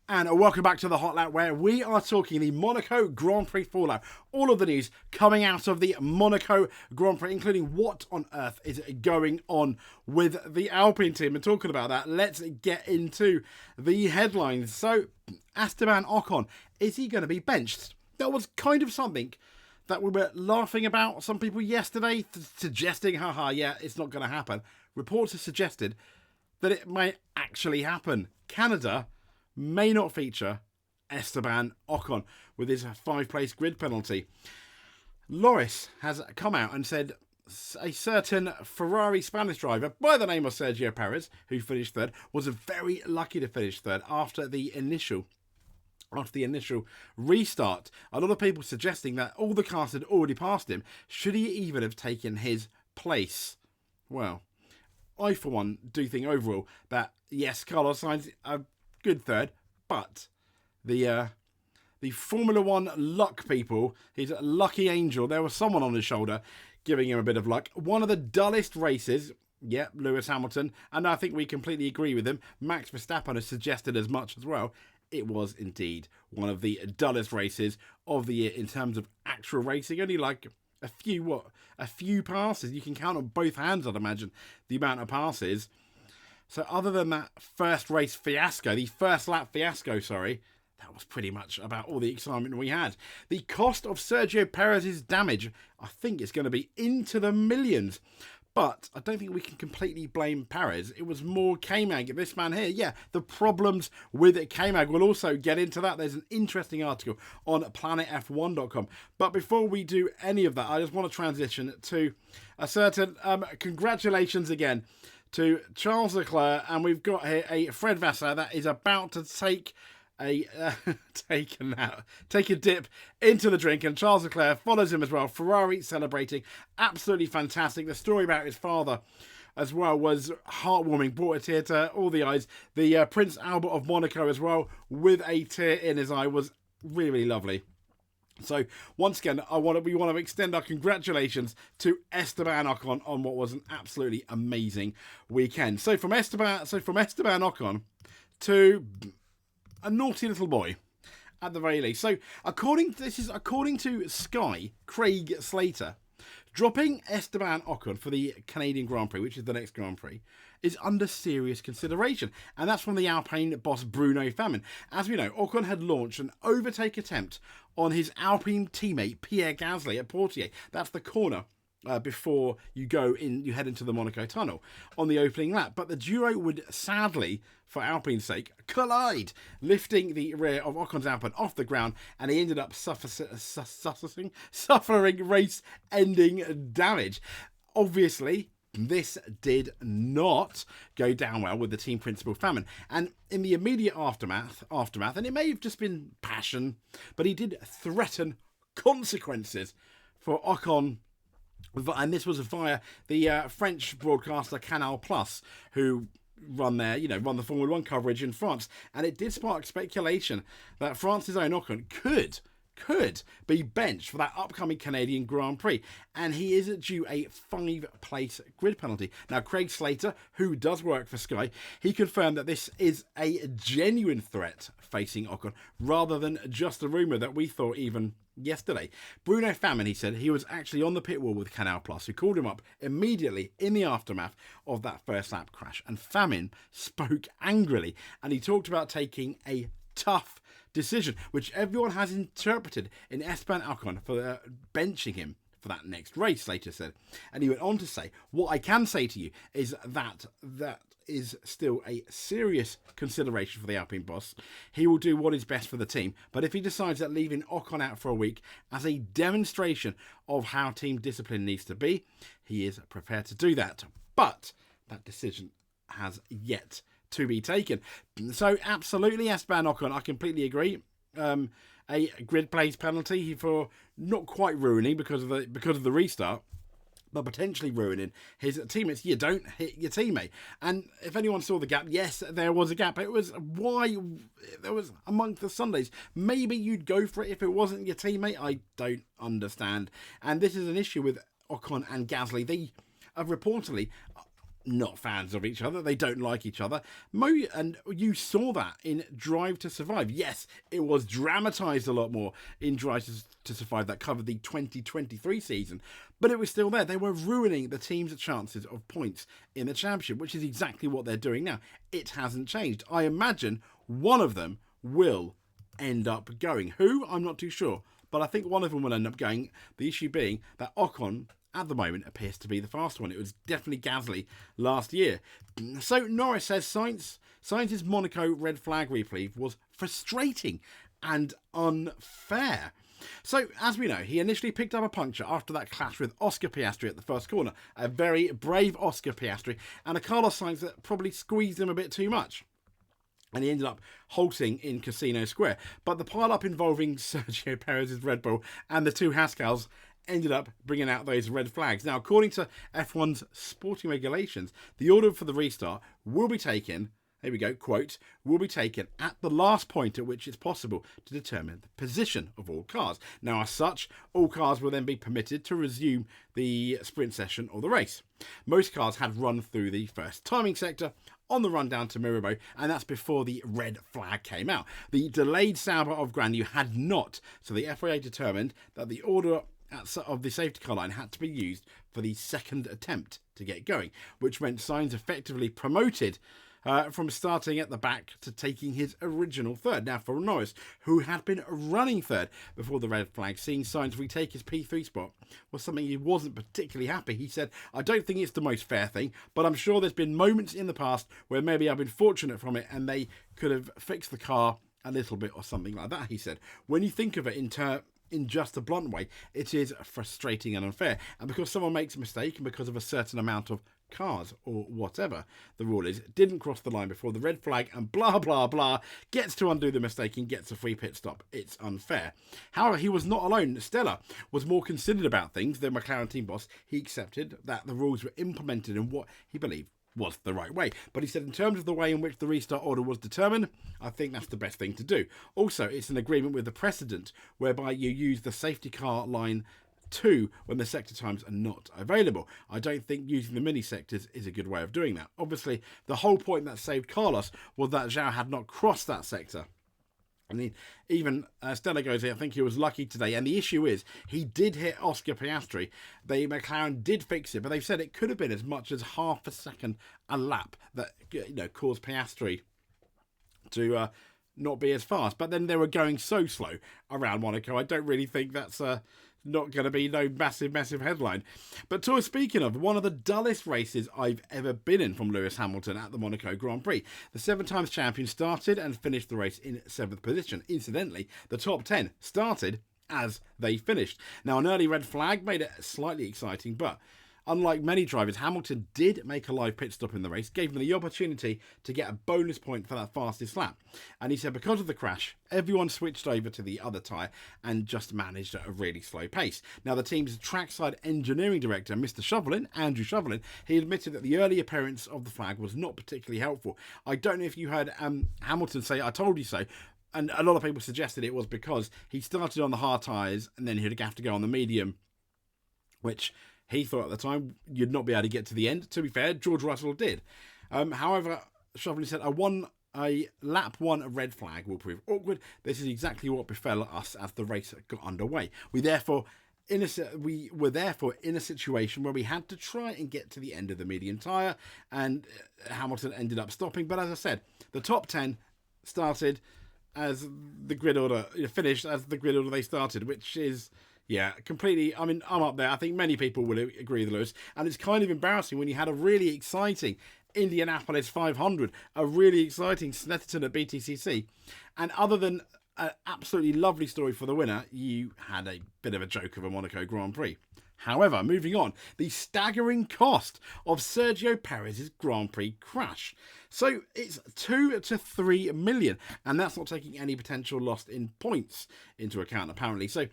And welcome back to the Hot Lap, where we are talking the Monaco Grand Prix fallout. All of the news coming out of the Monaco Grand Prix, including what on earth is going on with the Alpine team. And talking about that, let's get into the headlines. So, Esteban Ocon, is he going to be benched? That was kind of something that we were laughing about. Some people yesterday suggesting, yeah, it's not going to happen. Reports have suggested that it may actually happen. Canada may not feature Esteban Ocon with his 5-place grid penalty. Loris has come out and said a certain Ferrari Spanish driver by the name of Sergio Perez, who finished third, was very lucky to finish third after the initial restart. A lot of people suggesting that all the cars had already passed him. Should he even have taken his place? Well, I for one do think overall that yes, Carlos Sainz a good third, but the Formula One luck people, his lucky angel, there was someone on his shoulder giving him a bit of luck. One of the dullest races, Lewis Hamilton, and I think we completely agree with him. Max Verstappen has suggested as much as well. It was indeed one of the dullest races of the year in terms of actual racing. Only like a few passes. You can count on both hands, I'd imagine, the amount of passes. So other than that first race fiasco, the first lap fiasco, that was pretty much about all the excitement we had. The cost of Sergio Perez's damage, I think it's going to be into the millions. But I don't think we can completely blame Perez. It was more K-Mag, this man here. Yeah, the problems with K-Mag. We'll also get into that. There's an interesting article on planetf1.com. But before we do any of that, I just want to transition to a certain congratulations again to Charles Leclerc. And we've got here a Fred Vassar that is about to take a dip into the drink, and Charles Leclerc follows him as well. Ferrari celebrating, absolutely fantastic. The story about his father as well was heartwarming, brought a tear to all the eyes. The Prince Albert of Monaco as well, with a tear in his eye, was really, really lovely. So once again, we want to extend our congratulations to Esteban Ocon on what was an absolutely amazing weekend. So from Esteban Ocon to a naughty little boy, at the very least. So according to Sky, Craig Slater, dropping Esteban Ocon for the Canadian Grand Prix, which is the next Grand Prix, is under serious consideration. And that's from the Alpine boss Bruno Famin. As we know, Ocon had launched an overtake attempt on his Alpine teammate Pierre Gasly at Portier. That's the corner before you head into the Monaco tunnel on the opening lap. But the duo would sadly, for Alpine's sake, collide, lifting the rear of Ocon's Alpine off the ground, and he ended up suffering race-ending damage. Obviously, this did not go down well with the team principal Famin. And in the immediate aftermath, and it may have just been passion, but he did threaten consequences for Ocon. And this was via the French broadcaster Canal Plus, who run the Formula One coverage in France. And it did spark speculation that France's own Ocon could be benched for that upcoming Canadian Grand Prix. And he is due a 5-place grid penalty. Now, Craig Slater, who does work for Sky, he confirmed that this is a genuine threat facing Ocon, rather than just a rumour that we thought even yesterday. Bruno Famin, he said, he was actually on the pit wall with Canal Plus, who called him up immediately in the aftermath of that first lap crash. And Famin spoke angrily, and he talked about taking a tough decision, which everyone has interpreted in Esteban Ocon for benching him for that next race, Slater said. And he went on to say, what I can say to you is that is still a serious consideration for the Alpine boss. He will do what is best for the team, but if he decides that leaving Ocon out for a week as a demonstration of how team discipline needs to be, he is prepared to do that. But that decision has yet to be taken. So absolutely, Esteban Ocon, I completely agree. A grid place penalty for not quite ruining because of the restart, but potentially ruining his teammates. You don't hit your teammate. And if anyone saw the gap, yes, there was a gap. It was why there was amongst the Sundays. Maybe you'd go for it if it wasn't your teammate. I don't understand. And this is an issue with Ocon and Gasly. They have reportedly not fans of each other. They don't like each other. And you saw that in Drive to Survive. Yes, it was dramatised a lot more in Drive to Survive that covered the 2023 season, but it was still there. They were ruining the team's chances of points in the championship, which is exactly what they're doing now. It hasn't changed. I imagine one of them will end up going. Who? I'm not too sure, but I think one of them will end up going. The issue being that Ocon, at the moment, appears to be the fast one. It was definitely Gasly last year. So Norris says Sainz's Monaco red flag replay was frustrating and unfair. So, as we know, he initially picked up a puncture after that clash with Oscar Piastri at the first corner. A very brave Oscar Piastri and a Carlos Sainz that probably squeezed him a bit too much. And he ended up halting in Casino Square. But the pile-up involving Sergio Perez's Red Bull and the two Haskell's ended up bringing out those red flags. Now, according to F1's sporting regulations, the order for the restart will be taken, here we go, quote, will be taken at the last point at which it's possible to determine the position of all cars. Now, as such, all cars will then be permitted to resume the sprint session or the race. Most cars had run through the first timing sector on the run down to Mirabeau, and that's before the red flag came out. The delayed Sauber of Granu had not, so the FIA determined that the order of the safety car line had to be used for the second attempt to get going, which meant Sainz effectively promoted from starting at the back to taking his original third. Now, for Norris, who had been running third before the red flag, seeing Sainz retake his P3 spot was something he wasn't particularly happy. He said, I don't think it's the most fair thing, but I'm sure there's been moments in the past where maybe I've been fortunate from it and they could have fixed the car a little bit or something like that, he said. When you think of it in just a blunt way, it is frustrating and unfair. And because someone makes a mistake and because of a certain amount of cars or whatever the rule is, didn't cross the line before the red flag and blah, blah, blah, gets to undo the mistake and gets a free pit stop. It's unfair. However, he was not alone. Stella was more considered about things. The McLaren team boss, he accepted that the rules were implemented in what he believed was the right way. But he said in terms of the way in which the restart order was determined, I think that's the best thing to do. Also, it's an agreement with the precedent whereby you use the safety car line 2 when the sector times are not available. I don't think using the mini sectors is a good way of doing that. Obviously, the whole point that saved Carlos was that Zhao had not crossed that sector. I mean, even Stella goes here, I think he was lucky today. And the issue is, he did hit Oscar Piastri. McLaren did fix it, but they've said it could have been as much as half a second a lap that, caused Piastri to not be as fast. But then they were going so slow around Monaco. I don't really think that's not going to be no massive headline. But speaking of, one of the dullest races I've ever been in from Lewis Hamilton at the Monaco Grand Prix. The 7 times champion started and finished the race in 7th position. Incidentally, the top 10 started as they finished. Now, an early red flag made it slightly exciting, but unlike many drivers, Hamilton did make a live pit stop in the race, gave him the opportunity to get a bonus point for that fastest lap. And he said because of the crash, everyone switched over to the other tyre and just managed at a really slow pace. Now, the team's trackside engineering director, Mr. Shovelin, Andrew Shovelin, he admitted that the early appearance of the flag was not particularly helpful. I don't know if you heard Hamilton say, I told you so. And a lot of people suggested it was because he started on the hard tyres and then he'd have to go on the medium, which he thought at the time you'd not be able to get to the end. To be fair, George Russell did. However, Shovelin said a lap 1 red flag will prove awkward. This is exactly what befell us as the race got underway. We were therefore in a situation where we had to try and get to the end of the medium tyre, and Hamilton ended up stopping. But as I said, the top 10 started as the grid order, finished as the grid order they started, which is... yeah, completely. I mean, I'm up there. I think many people will agree with Lewis. And it's kind of embarrassing when you had a really exciting Indianapolis 500, a really exciting Snetterton at BTCC. And other than an absolutely lovely story for the winner, you had a bit of a joke of a Monaco Grand Prix. However, moving on, the staggering cost of Sergio Perez's Grand Prix crash. So it's 2 to 3 million. And that's not taking any potential loss in points into account, apparently. So...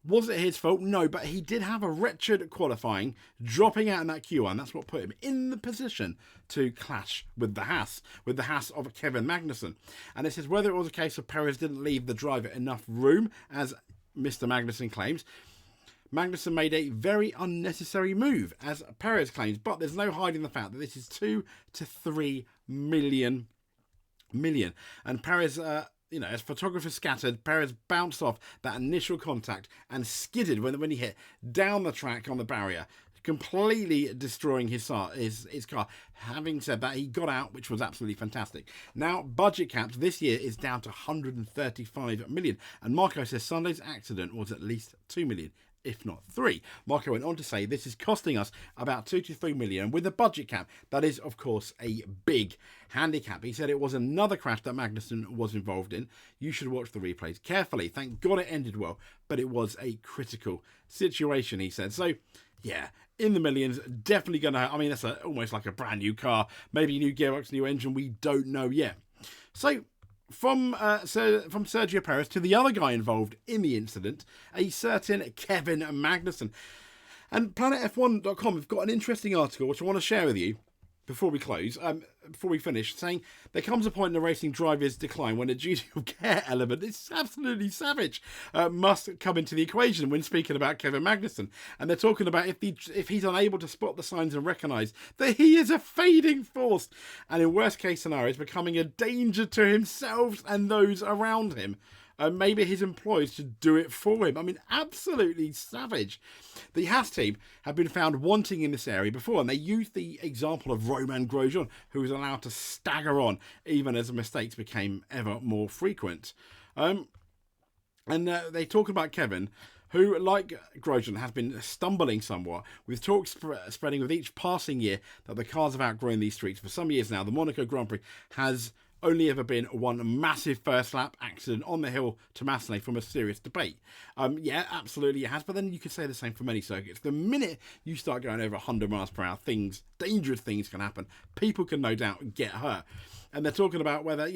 was it his fault? No, but he did have a wretched qualifying, dropping out in that Q1. That's what put him in the position to clash with the Haas of Kevin Magnussen. And it says whether it was a case of Perez didn't leave the driver enough room, as Mr. Magnussen claims. Magnussen made a very unnecessary move, as Perez claims, but there's no hiding the fact that this is 2 to 3 million. And Perez, as photographers scattered, Perez bounced off that initial contact and skidded when he hit down the track on the barrier, completely destroying his car. Having said that, he got out, which was absolutely fantastic. Now, budget caps this year is down to 135 million, and Marco says Sunday's accident was at least 2 million, if not 3. Marco went on to say this is costing us about 2 to 3 million with a budget cap. That is, of course, a big handicap. He said it was another crash that Magnussen was involved in. You should watch the replays carefully. Thank God it ended well, but it was a critical situation, he said. So, yeah, in the millions, definitely going to... I mean, that's almost like a brand new car. Maybe new gearbox, new engine. We don't know yet. So, from Sergio Perez to the other guy involved in the incident, a certain Kevin Magnussen. And PlanetF1.com have got an interesting article which I want to share with you before we close, before we finish, saying there comes a point in the racing driver's decline when a duty of care element, it's absolutely savage, must come into the equation when speaking about Kevin Magnussen. And they're talking about if he's unable to spot the signs and recognise that he is a fading force, and in worst case scenarios becoming a danger to himself and those around him. Maybe his employees should do it for him. I mean, absolutely savage. The Haas team have been found wanting in this area before, and they used the example of Romain Grosjean, who was allowed to stagger on even as mistakes became ever more frequent. They talk about Kevin, who, like Grosjean, has been stumbling somewhat, with talk spreading with each passing year that the cars have outgrown these streets. For some years now, the Monaco Grand Prix has only ever been one massive first lap accident on the hill to Massenet from a serious debate. Yeah, absolutely it has, but then you could say the same for many circuits. The minute you start going over 100 miles per hour, dangerous things can happen. People can no doubt get hurt. And they're talking about whether,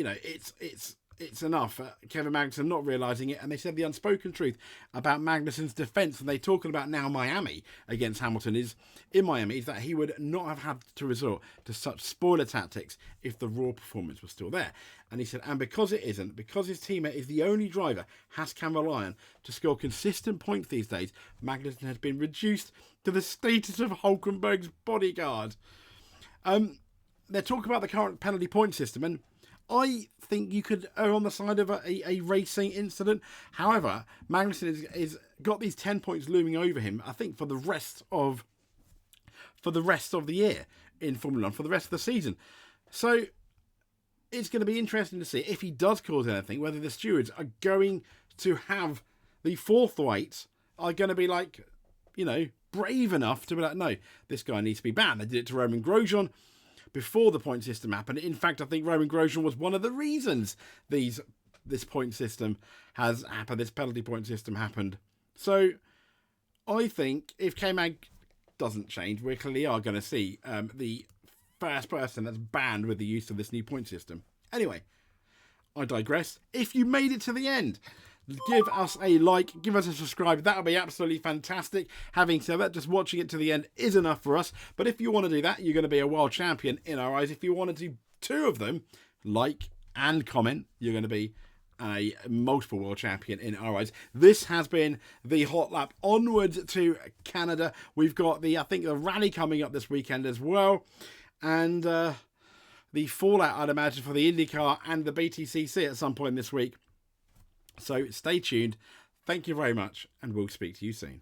it's enough. Kevin Magnussen not realising it, and they said the unspoken truth about Magnussen's defence, and they're talking about now Miami against Hamilton is that he would not have had to resort to such spoiler tactics if the raw performance was still there. And he said, and because it isn't, because his teammate is the only driver Haas can rely on to score consistent points these days, Magnussen has been reduced to the status of Hulkenberg's bodyguard. They're talking about the current penalty point system, and I think you could err on the side of a racing incident. However, Magnussen is got these 10 points looming over him, I think, for the rest of the year in Formula 1, for the rest of the season. So it's going to be interesting to see if he does cause anything, whether the stewards are going to have the forthright, are going to be like, brave enough to be like, no, this guy needs to be banned. They did it to Romain Grosjean before the point system happened. In fact, I think Romain Grosjean was one of the reasons this point system has happened, this penalty point system happened. So I think if K-Mag doesn't change, we clearly are going to see the first person that's banned with the use of this new point system. Anyway, I digress. If you made it to the end, give us a like, give us a subscribe. That would be absolutely fantastic. Having said that, just watching it to the end is enough for us. But if you want to do that, you're going to be a world champion in our eyes. If you want to do 2 of them, like and comment, you're going to be a multiple world champion in our eyes. This has been the Hot Lap onwards to Canada. We've got the rally coming up this weekend as well. And the fallout, I'd imagine, for the IndyCar and the BTCC at some point this week. So stay tuned. Thank you very much, and we'll speak to you soon.